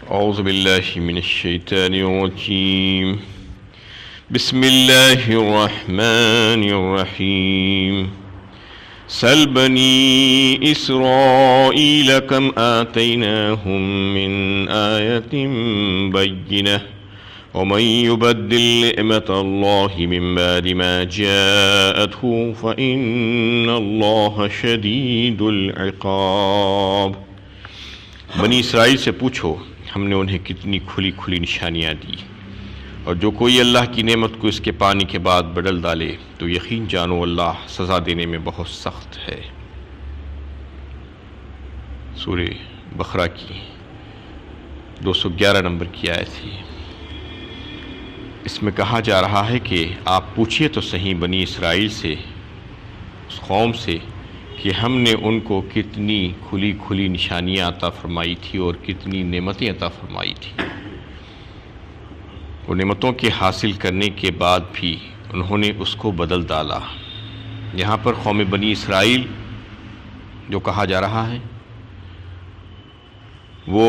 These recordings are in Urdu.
أعوذ بالله من الشيطان الرجيم. بسم الله الرحمن الرحيم. سل بني إسرائيل كم آتيناهم من آية بينة ومن يبدل نعمة الله من بعد ما جاءته فإن الله شديد العقاب. بنی اسرائیل سے پوچھو ہم نے انہیں کتنی کھلی کھلی نشانیاں دی، اور جو کوئی اللہ کی نعمت کو اس کے پانے کے بعد بدل ڈالے تو یقین جانو اللہ سزا دینے میں بہت سخت ہے۔ سورہ بقرہ کی 211 نمبر کی آیت ہے۔ اس میں کہا جا رہا ہے کہ آپ پوچھئے تو صحیح بنی اسرائیل سے، اس قوم سے، کہ ہم نے ان کو کتنی کھلی کھلی نشانیاں عطا فرمائی تھی اور کتنی نعمتیں عطا فرمائی تھی۔ وہ نعمتوں کے حاصل کرنے کے بعد بھی انہوں نے اس کو بدل ڈالا۔ یہاں پر قوم بنی اسرائیل جو کہا جا رہا ہے وہ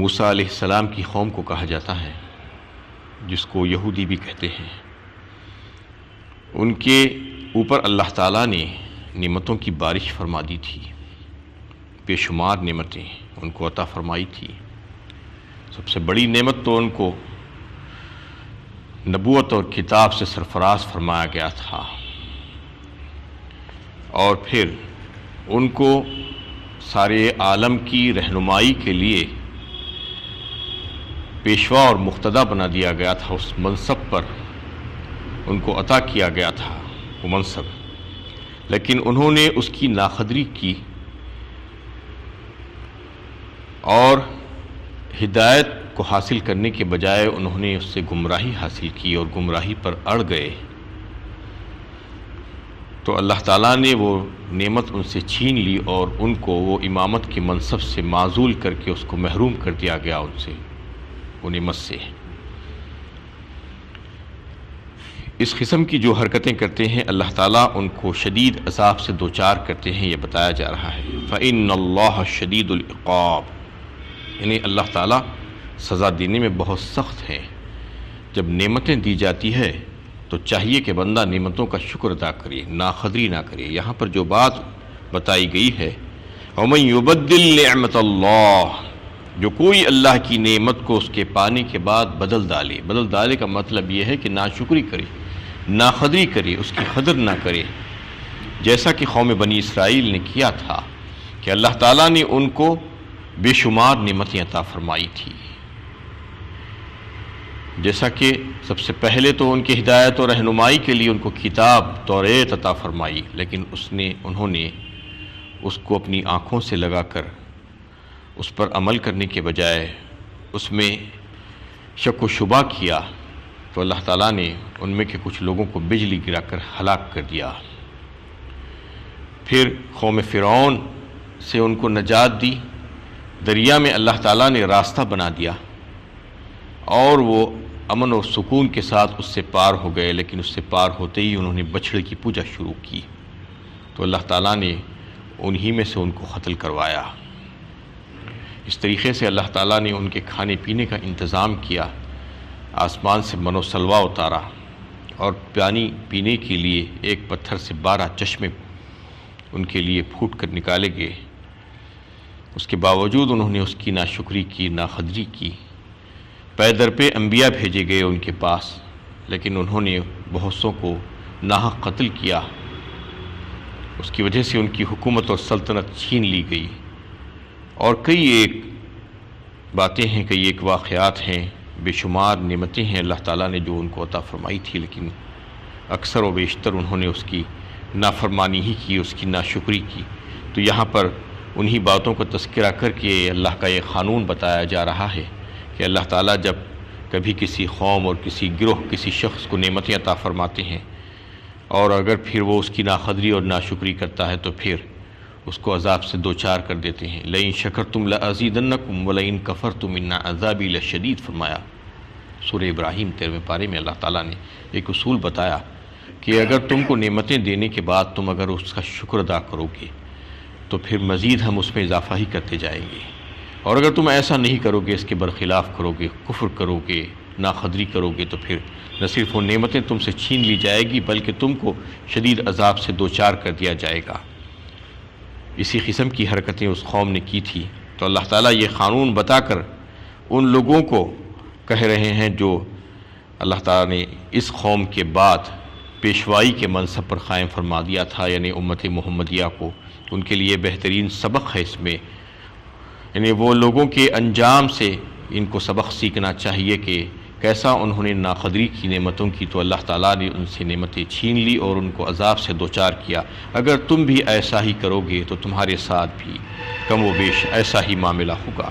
موسیٰ علیہ السلام کی قوم کو کہا جاتا ہے، جس کو یہودی بھی کہتے ہیں۔ ان کے اوپر اللہ تعالیٰ نے نعمتوں کی بارش فرما دی تھی، بے شمار نعمتیں ان کو عطا فرمائی تھی۔ سب سے بڑی نعمت تو ان کو نبوت اور کتاب سے سرفراز فرمایا گیا تھا، اور پھر ان کو سارے عالم کی رہنمائی کے لیے پیشوا اور مقتدی بنا دیا گیا تھا۔ اس منصب پر ان کو عطا کیا گیا تھا وہ منصب، لیکن انہوں نے اس کی ناقدری کی اور ہدایت کو حاصل کرنے کے بجائے انہوں نے اس سے گمراہی حاصل کی اور گمراہی پر اڑ گئے، تو اللہ تعالیٰ نے وہ نعمت ان سے چھین لی اور ان کو وہ امامت کے منصب سے معزول کر کے اس کو محروم کر دیا گیا ان سے، وہ نعمت سے۔ اس قسم کی جو حرکتیں کرتے ہیں اللہ تعالیٰ ان کو شدید عذاب سے دوچار کرتے ہیں، یہ بتایا جا رہا ہے۔ فَإِنَّ اللَّهَ شَدِيدُ الْعِقَابِ، یعنی اللہ تعالیٰ سزا دینے میں بہت سخت ہے۔ جب نعمتیں دی جاتی ہے تو چاہیے کہ بندہ نعمتوں کا شکر ادا کرے، ناقدری نہ کرے۔ یہاں پر جو بات بتائی گئی ہے وَمَن يُبَدِّلْ نِعْمَةَ اللَّهِ، جو کوئی اللہ کی نعمت کو اس کے پانے کے بعد بدل ڈالے۔ بدل ڈالے کا مطلب یہ ہے کہ ناشکری کرے، ناقدری کرے، اس کی قدر نہ کرے، جیسا کہ قوم بنی اسرائیل نے کیا تھا کہ اللہ تعالیٰ نے ان کو بے شمار نعمتیں عطا فرمائی تھی۔ جیسا کہ سب سے پہلے تو ان کی ہدایت اور رہنمائی کے لیے ان کو کتاب توریت عطا فرمائی، لیکن انہوں نے اس کو اپنی آنکھوں سے لگا کر اس پر عمل کرنے کے بجائے اس میں شک و شبہ کیا، تو اللہ تعالیٰ نے ان میں کے کچھ لوگوں کو بجلی گرا کر ہلاک کر دیا۔ پھر قوم فرعون سے ان کو نجات دی، دریا میں اللہ تعالیٰ نے راستہ بنا دیا اور وہ امن و سکون کے ساتھ اس سے پار ہو گئے، لیکن اس سے پار ہوتے ہی انہوں نے بچھڑے کی پوجا شروع کی، تو اللہ تعالیٰ نے انہی میں سے ان کو قتل کروایا۔ اس طریقے سے اللہ تعالیٰ نے ان کے کھانے پینے کا انتظام کیا، آسمان سے من و سلوا اتارا اور پانی پینے کے لیے ایک پتھر سے 12 چشمے ان کے لیے پھوٹ کر نکالے گئے۔ اس کے باوجود انہوں نے اس کی ناشکری کی، ناقدری کی۔ پے در پہ انبیاء بھیجے گئے ان کے پاس، لیکن انہوں نے بہت سوں کو ناحق قتل کیا، اس کی وجہ سے ان کی حکومت اور سلطنت چھین لی گئی۔ اور کئی ایک باتیں ہیں، کئی ایک واقعات ہیں، بے شمار نعمتیں ہیں اللہ تعالیٰ نے جو ان کو عطا فرمائی تھی، لیکن اکثر و بیشتر انہوں نے اس کی نافرمانی ہی کی، اس کی ناشکری کی۔ تو یہاں پر انہی باتوں کو تذکرہ کر کے اللہ کا یہ قانون بتایا جا رہا ہے کہ اللہ تعالیٰ جب کبھی کسی قوم اور کسی گروہ، کسی شخص کو نعمتیں عطا فرماتے ہیں اور اگر پھر وہ اس کی ناقدری اور ناشکری کرتا ہے تو پھر اس کو عذاب سے دوچار کر دیتے ہیں۔ لَئِن شَكَرْتُمْ لَأَزِيدَنَّكُمْ وَلَئِن كَفَرْتُمْ إِنَّ عَذَابِي لَشَدِيدٌ فرمایا۔ سورہ ابراہیم 13ویں پارے میں اللہ تعالیٰ نے ایک اصول بتایا کہ اگر تم کو نعمتیں دینے کے بعد تم اگر اس کا شکر ادا کرو گے تو پھر مزید ہم اس میں اضافہ ہی کرتے جائیں گے، اور اگر تم ایسا نہیں کرو گے، اس کے برخلاف کرو گے، کفر کرو گے، ناقدری کرو گے، تو پھر نہ صرف وہ نعمتیں تم سے چھین لی جائے گی بلکہ تم کو شدید عذاب سے دوچار کر دیا جائے گا۔ اسی قسم کی حرکتیں اس قوم نے کی تھی، تو اللہ تعالیٰ یہ قانون بتا کر ان لوگوں کو کہہ رہے ہیں جو اللہ تعالیٰ نے اس قوم کے بعد پیشوائی کے منصب پر قائم فرما دیا تھا، یعنی امت محمدیہ کو، ان کے لیے بہترین سبق ہے اس میں، یعنی وہ لوگوں کے انجام سے ان کو سبق سیکھنا چاہیے کہ کیسا انہوں نے ناقدری کی نعمتوں کی، تو اللہ تعالیٰ نے ان سے نعمتیں چھین لی اور ان کو عذاب سے دوچار کیا۔ اگر تم بھی ایسا ہی کرو گے تو تمہارے ساتھ بھی کم و بیش ایسا ہی معاملہ ہوگا۔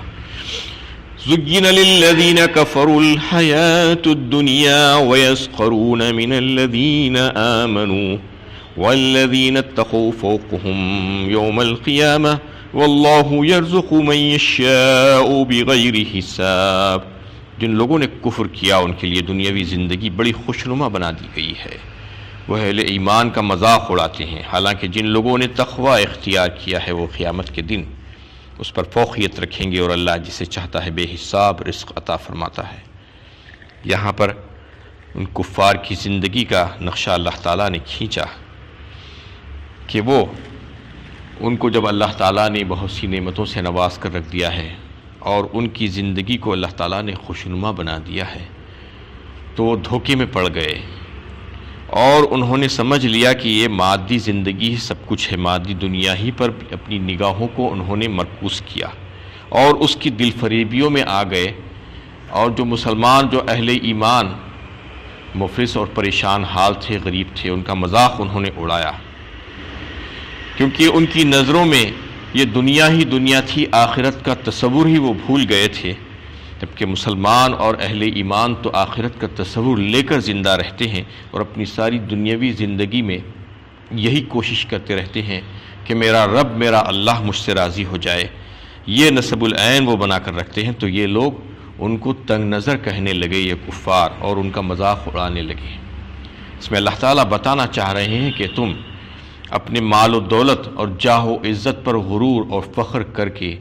زُيِّنَ لِلَّذِينَ كَفَرُوا الْحَيَاةُ الدُّنْيَا وَيَسْخَرُونَ مِنَ الَّذِينَ آمَنُوا وَالَّذِينَ اتَّقَوْا فَوْقَهُمْ يَوْمَ الْقِيَامَةِ وَاللَّهُ يَرْزُقُ مَن يَشَاءُ بِغَيْرِ حِسَابٍ۔ جن لوگوں نے کفر کیا ان کے لیے دنیاوی زندگی بڑی خوشنما بنا دی گئی ہے، وہ اہل ایمان کا مذاق اڑاتے ہیں، حالانکہ جن لوگوں نے تقوی اختیار کیا ہے وہ قیامت کے دن اس پر فوقیت رکھیں گے، اور اللہ جسے چاہتا ہے بے حساب رزق عطا فرماتا ہے۔ یہاں پر ان کفار کی زندگی کا نقشہ اللہ تعالیٰ نے کھینچا کہ وہ ان کو جب اللہ تعالیٰ نے بہت سی نعمتوں سے نواز کر رکھ دیا ہے اور ان کی زندگی کو اللہ تعالیٰ نے خوشنما بنا دیا ہے، تو وہ دھوکے میں پڑ گئے اور انہوں نے سمجھ لیا کہ یہ مادی زندگی سب کچھ ہے، مادی دنیا ہی پر اپنی نگاہوں کو انہوں نے مرکوز کیا اور اس کی دل فریبیوں میں آ گئے، اور جو مسلمان جو اہل ایمان مفلس اور پریشان حال تھے، غریب تھے، ان کا مذاق انہوں نے اڑایا، کیونکہ ان کی نظروں میں یہ دنیا ہی دنیا تھی، آخرت کا تصور ہی وہ بھول گئے تھے، جبکہ مسلمان اور اہل ایمان تو آخرت کا تصور لے کر زندہ رہتے ہیں اور اپنی ساری دنیاوی زندگی میں یہی کوشش کرتے رہتے ہیں کہ میرا رب، میرا اللہ مجھ سے راضی ہو جائے۔ یہ نصب العین وہ بنا کر رکھتے ہیں، تو یہ لوگ ان کو تنگ نظر کہنے لگے، یہ کفار، اور ان کا مذاق اڑانے لگے۔ اس میں اللہ تعالیٰ بتانا چاہ رہے ہیں کہ تم اپنے مال و دولت اور جاہ و عزت پر غرور اور فخر کر کے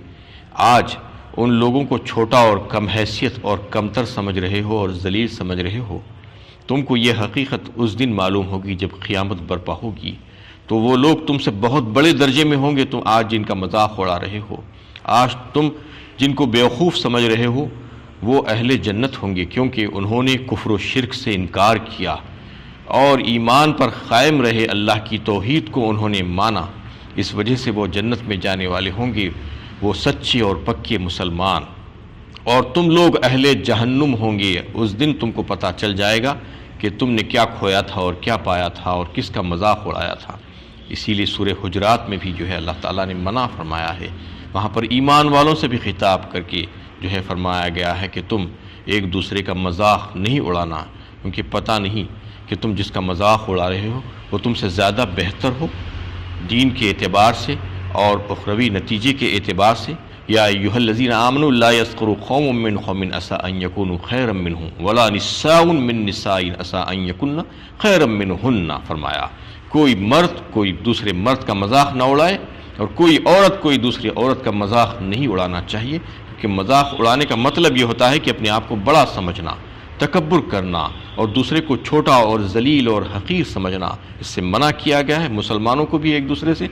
آج ان لوگوں کو چھوٹا اور کم حیثیت اور کمتر سمجھ رہے ہو اور ذلیل سمجھ رہے ہو۔ تم کو یہ حقیقت اس دن معلوم ہوگی جب قیامت برپا ہوگی، تو وہ لوگ تم سے بہت بڑے درجے میں ہوں گے، تم آج جن کا مذاق اڑا رہے ہو، آج تم جن کو بیوقوف سمجھ رہے ہو، وہ اہل جنت ہوں گے، کیونکہ انہوں نے کفر و شرک سے انکار کیا اور ایمان پر قائم رہے، اللہ کی توحید کو انہوں نے مانا، اس وجہ سے وہ جنت میں جانے والے ہوں گے، وہ سچے اور پکے مسلمان۔ اور تم لوگ اہل جہنم ہوں گے، اس دن تم کو پتہ چل جائے گا کہ تم نے کیا کھویا تھا اور کیا پایا تھا اور کس کا مذاق اڑایا تھا۔ اسی لیے سورہ حجرات میں بھی جو ہے اللہ تعالیٰ نے منع فرمایا ہے، وہاں پر ایمان والوں سے بھی خطاب کر کے جو ہے فرمایا گیا ہے کہ تم ایک دوسرے کا مذاق نہیں اڑانا، کیونکہ پتہ نہیں کہ تم جس کا مذاق اڑا رہے ہو وہ تم سے زیادہ بہتر ہو دین کے اعتبار سے اور اخروی نتیجے کے اعتبار سے۔ یا ایھا الذین آمنوا لا یسخر قوم من قوم عسى ان یکونوا خیرا منهم ولا نساء من نساء عسى ان یکن خیرا منهن، فرمایا کوئی مرد کوئی دوسرے مرد کا مذاق نہ اڑائے اور کوئی عورت کوئی دوسری عورت کا مذاق نہیں اڑانا چاہیے، کہ مذاق اڑانے کا مطلب یہ ہوتا ہے کہ اپنے آپ کو بڑا سمجھنا، تکبر کرنا اور دوسرے کو چھوٹا اور ذلیل اور حقیر سمجھنا، اس سے منع کیا گیا ہے مسلمانوں کو بھی ایک دوسرے سے،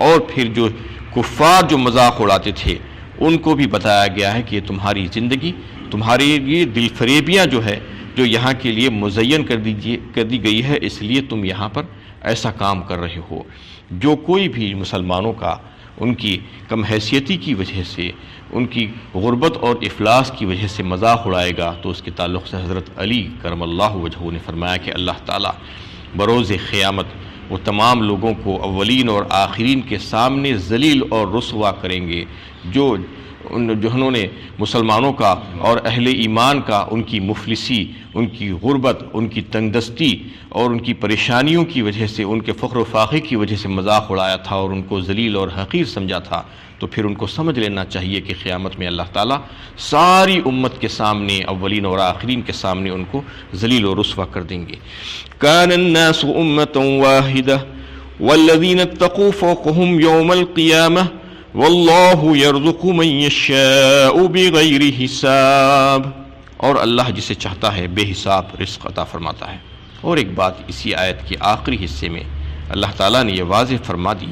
اور پھر جو کفار جو مذاق اڑاتے تھے ان کو بھی بتایا گیا ہے کہ یہ تمہاری زندگی، تمہاری یہ دل فریبیاں جو ہے جو یہاں کے لیے مزین کر دی گئی ہے، اس لیے تم یہاں پر ایسا کام کر رہے ہو۔ جو کوئی بھی مسلمانوں کا ان کی کم حیثیتی کی وجہ سے، ان کی غربت اور افلاس کی وجہ سے مذاق اڑائے گا، تو اس کے تعلق سے حضرت علی کرم اللہ وجہہ نے فرمایا کہ اللہ تعالیٰ بروز قیامت وہ تمام لوگوں کو اولین اور آخرین کے سامنے ذلیل اور رسوا کریں گے جنہوں نے مسلمانوں کا اور اہل ایمان کا ان کی مفلسی، ان کی غربت، ان کی تنگ دستی اور ان کی پریشانیوں کی وجہ سے، ان کے فخر و فاخر کی وجہ سے مذاق اڑایا تھا اور ان کو ذلیل اور حقیر سمجھا تھا، تو پھر ان کو سمجھ لینا چاہیے کہ قیامت میں اللہ تعالیٰ ساری امت کے سامنے، اولین اور آخرین کے سامنے ان کو ذلیل و رسوا کر دیں گے۔ کان الناس امۃ واحدہ والذین اتقوا فوقهم یوم القیامہ واللہ یرزق من یشاء بغیر حساب، اور اللہ جسے چاہتا ہے بے حساب رزق عطا فرماتا ہے۔ اور ایک بات اسی آیت کے آخری حصے میں اللہ تعالیٰ نے یہ واضح فرما دی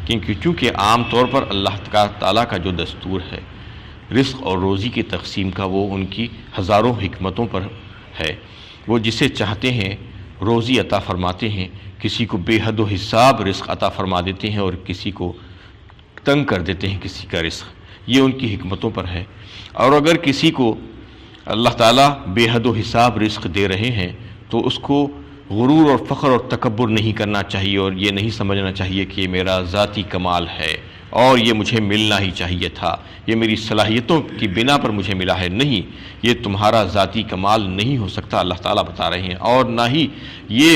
کہ چونکہ عام طور پر اللہ تعالیٰ کا جو دستور ہے رزق اور روزی کی تقسیم کا، وہ ان کی ہزاروں حکمتوں پر ہے۔ وہ جسے چاہتے ہیں روزی عطا فرماتے ہیں، کسی کو بے حد و حساب رزق عطا فرما دیتے ہیں اور کسی کو تنگ کر دیتے ہیں کسی کا رزق، یہ ان کی حکمتوں پر ہے۔ اور اگر کسی کو اللہ تعالیٰ بے حد و حساب رزق دے رہے ہیں تو اس کو غرور اور فخر اور تکبر نہیں کرنا چاہیے، اور یہ نہیں سمجھنا چاہیے کہ یہ میرا ذاتی کمال ہے اور یہ مجھے ملنا ہی چاہیے تھا، یہ میری صلاحیتوں کی بنا پر مجھے ملا ہے۔ نہیں، یہ تمہارا ذاتی کمال نہیں ہو سکتا، اللہ تعالیٰ بتا رہے ہیں۔ اور نہ ہی یہ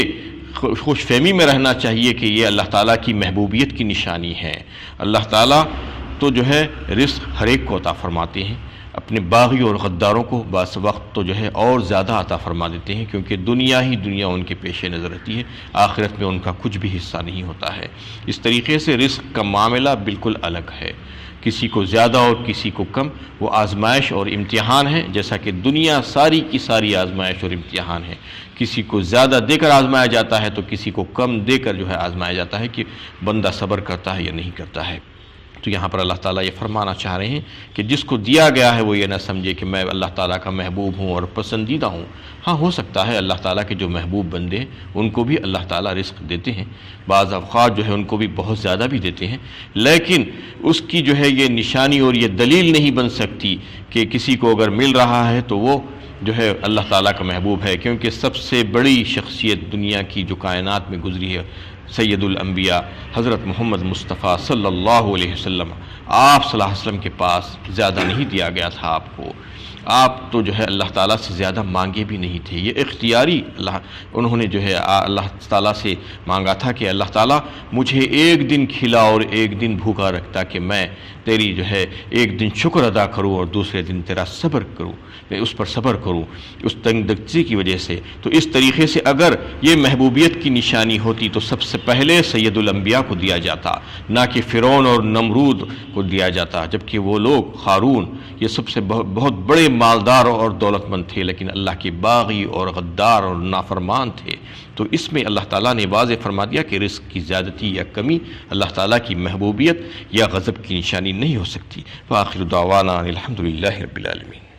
خوش فہمی میں رہنا چاہیے کہ یہ اللہ تعالیٰ کی محبوبیت کی نشانی ہے۔ اللہ تعالیٰ تو جو ہے رزق ہر ایک کو عطا فرماتے ہیں، اپنے باغی اور غداروں کو بعض وقت تو جو ہے اور زیادہ عطا فرما دیتے ہیں، کیونکہ دنیا ہی دنیا ان کے پیش نظر رہتی ہے، آخرت میں ان کا کچھ بھی حصہ نہیں ہوتا ہے۔ اس طریقے سے رزق کا معاملہ بالکل الگ ہے، کسی کو زیادہ اور کسی کو کم، وہ آزمائش اور امتحان ہے، جیسا کہ دنیا ساری کی ساری آزمائش اور امتحان ہے۔ کسی کو زیادہ دے کر آزمایا جاتا ہے تو کسی کو کم دے کر جو ہے آزمایا جاتا ہے کہ بندہ صبر کرتا ہے یا نہیں کرتا ہے۔ تو یہاں پر اللہ تعالیٰ یہ فرمانا چاہ رہے ہیں کہ جس کو دیا گیا ہے وہ یہ نہ سمجھے کہ میں اللہ تعالیٰ کا محبوب ہوں اور پسندیدہ ہوں۔ ہاں، ہو سکتا ہے اللہ تعالیٰ کے جو محبوب بندے ہیں ان کو بھی اللہ تعالیٰ رزق دیتے ہیں، بعض اوقات جو ہے ان کو بھی بہت زیادہ بھی دیتے ہیں، لیکن اس کی جو ہے یہ نشانی اور یہ دلیل نہیں بن سکتی کہ کسی کو اگر مل رہا ہے تو وہ جو ہے اللہ تعالیٰ کا محبوب ہے، کیونکہ سب سے بڑی شخصیت دنیا کی جو کائنات میں گزری ہے، سید الانبیاء حضرت محمد مصطفیٰ صلی اللہ علیہ وسلم، آپ صلی اللہ علیہ وسلم کے پاس زیادہ نہیں دیا گیا تھا آپ کو، آپ تو جو ہے اللہ تعالیٰ سے زیادہ مانگے بھی نہیں تھے، یہ اختیاری انہوں نے جو ہے اللہ تعالیٰ سے مانگا تھا کہ اللہ تعالیٰ مجھے ایک دن کھلا اور ایک دن بھوکا رکھتا کہ میں تیری جو ہے ایک دن شکر ادا کروں اور دوسرے دن تیرا صبر کروں، میں اس پر صبر کروں اس تنگ دستی کی وجہ سے۔ تو اس طریقے سے اگر یہ محبوبیت کی نشانی ہوتی تو سب سے پہلے سید الانبیاء کو دیا جاتا، نہ کہ فرعون اور نمرود کو دیا جاتا، جبکہ وہ لوگ قارون یہ سب سے بہت بڑے مالدار اور دولت مند تھے، لیکن اللہ کے باغی اور غدار اور نافرمان تھے۔ تو اس میں اللہ تعالیٰ نے واضح فرما دیا کہ رزق کی زیادتی یا کمی اللہ تعالیٰ کی محبوبیت یا غضب کی نشانی نہیں ہو سکتی۔ وآخر دعوانا الحمدللہ رب العالمین۔